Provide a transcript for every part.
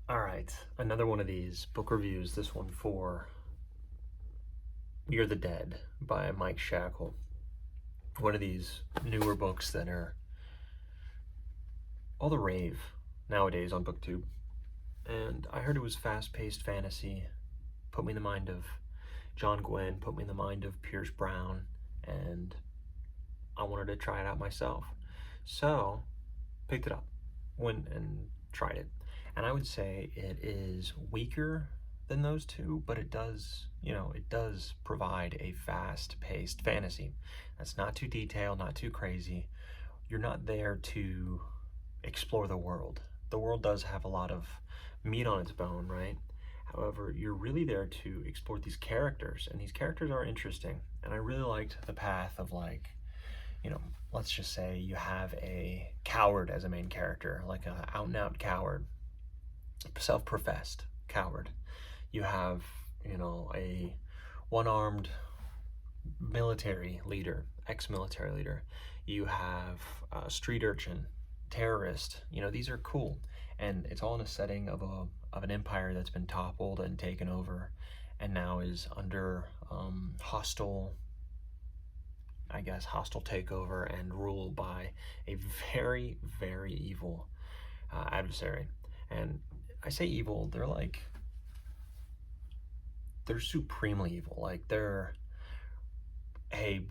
All right, another one of these book reviews. This one for We Are the Dead by Mike Shackle. One of these newer books that are all the rave nowadays on BookTube. And I heard it was fast-paced fantasy. Put me in the mind of John Gwynne, put me in the mind of Pierce Brown, and I wanted to try it out myself. So, picked it up, went and tried it. And I would say it is weaker than those two, but it does, it does provide a fast-paced fantasy. That's not too detailed, not too crazy. You're not there to explore the world. The world does have a lot of meat on its bone, right? However, you're really there to explore these characters, and these characters are interesting. And I really liked the path of, like, let's just say you have a coward as a main character, like a out and out coward, self-professed coward. You have, a one-armed military leader, ex-military leader. You have a street urchin, terrorist. These are cool, and it's all in a setting of an empire that's been toppled and taken over, and now is under hostile takeover and rule by a very, very evil adversary. And I say evil, they're supremely evil. Like,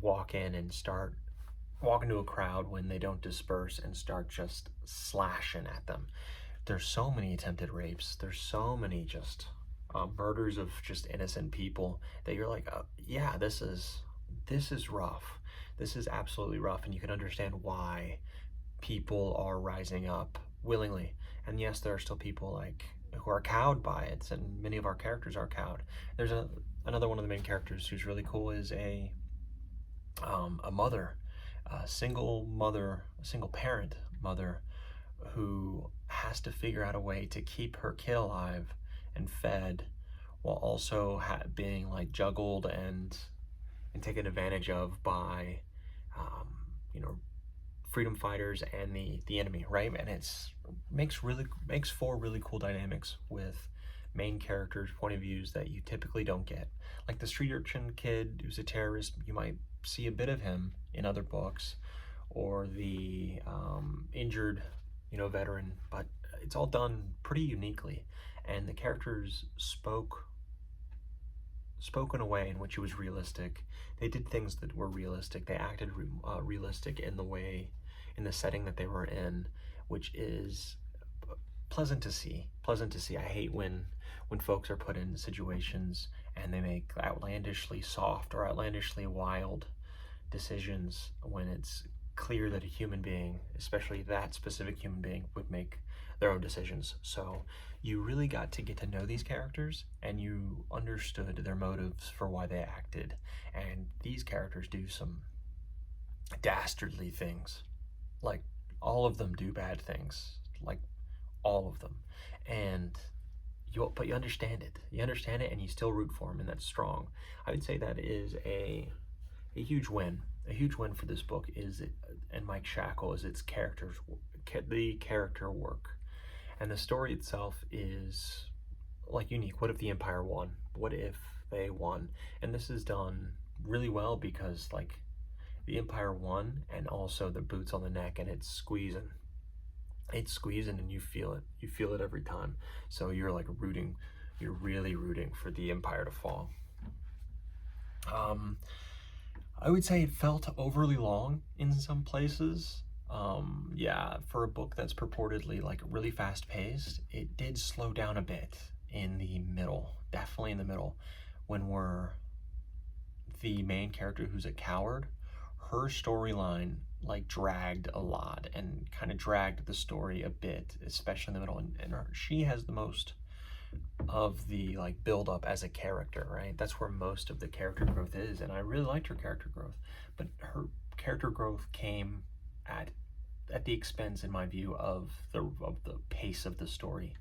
walk into a crowd when they don't disperse and start just slashing at them. There's so many attempted rapes. There's so many just murders of just innocent people that you're like, yeah, this is rough. This is absolutely rough, and you can understand why people are rising up willingly. And yes, there are still people who are cowed by it, and many of our characters are cowed. There's another one of the main characters who's really cool is a mother, a single parent mother who has to figure out a way to keep her kid alive and fed while also being juggled and taken advantage of by freedom fighters and the enemy, right? And it's makes for really cool dynamics with main characters' point of views that you typically don't get. Like the street urchin kid who's a terrorist, you might see a bit of him in other books, or the injured, veteran, but it's all done pretty uniquely, and the characters spoke in a way in which it was realistic. They did things that were realistic. They acted realistic in the setting that they were in, which is pleasant to see. I hate when folks are put in situations and they make outlandishly soft or outlandishly wild decisions when it's clear that a human being, especially that specific human being, would make their own decisions. So you really got to get to know these characters, and you understood their motives for why they acted. And these characters do some dastardly things. Like, all of them do bad things. Like, all of them. But you understand it. You understand it, and you still root for them, and that's strong. I would say that is a huge win. A huge win for this book and Mike Shackle, is the character work. And the story itself is unique. What if the Empire won? What if they won? And this is done really well because the Empire won, and also the boots on the neck, and it's squeezing, and you feel it every time. So you're really rooting for the Empire to fall. I would say it felt overly long in some places. Yeah, for a book that's purportedly really fast paced, it did slow down a bit in the middle, definitely in the middle, when the main character, who's a coward, her storyline dragged a lot and kind of dragged the story a bit, especially in the middle. And she has the most of the build up as a character, right? That's where most of the character growth is, and I really liked her character growth. But her character growth came at the expense, in my view, of the pace of the story.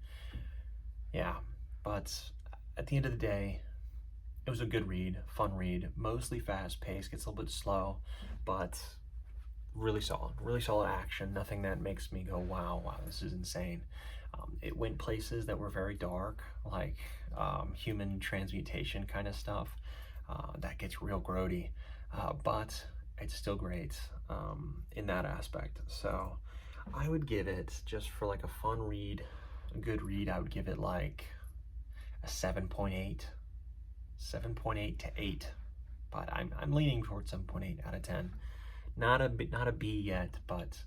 Yeah, but at the end of the day, it was a good read, fun read, mostly fast paced, gets a little bit slow, but really solid action. Nothing that makes me go, wow, this is insane. It went places that were very dark, like human transmutation kind of stuff. That gets real grody, but it's still great in that aspect. So I would give it, just for like a fun read, a good read, I would give it like a 7.8, 7.8 to 8. But I'm leaning towards 7.8 out of 10. Not a B yet, but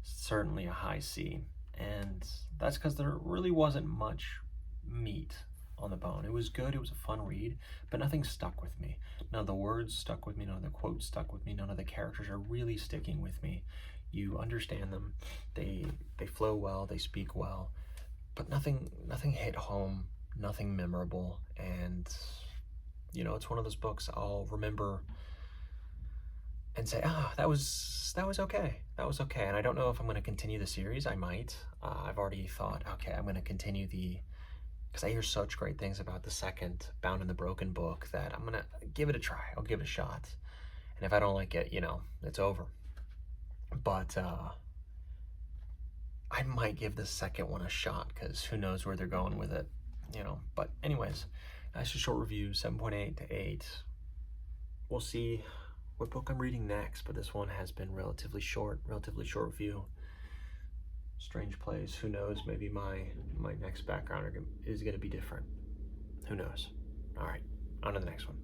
certainly a high C. And that's because there really wasn't much meat on the bone. It was good, it was a fun read, but nothing stuck with me. None of the words stuck with me, none of the quotes stuck with me, none of the characters are really sticking with me. You understand them, they flow well, they speak well, but nothing hit home, nothing memorable. And you know, it's one of those books I'll remember and say, that was okay. That was okay. And I don't know if I'm going to continue the series. I might. I've already thought, okay, I'm going to continue because I hear such great things about the second Bound in the Broken book that I'm going to give it a try. I'll give it a shot. And if I don't like it, you know, it's over. But I might give the second one a shot, because who knows where they're going with it, you know. But anyways, that's a short review, 7.8 to 8. We'll see what book I'm reading next, but this one has been relatively short review. Strange Place. Who knows? Maybe my next background is going to be different. Who knows? All right, on to the next one.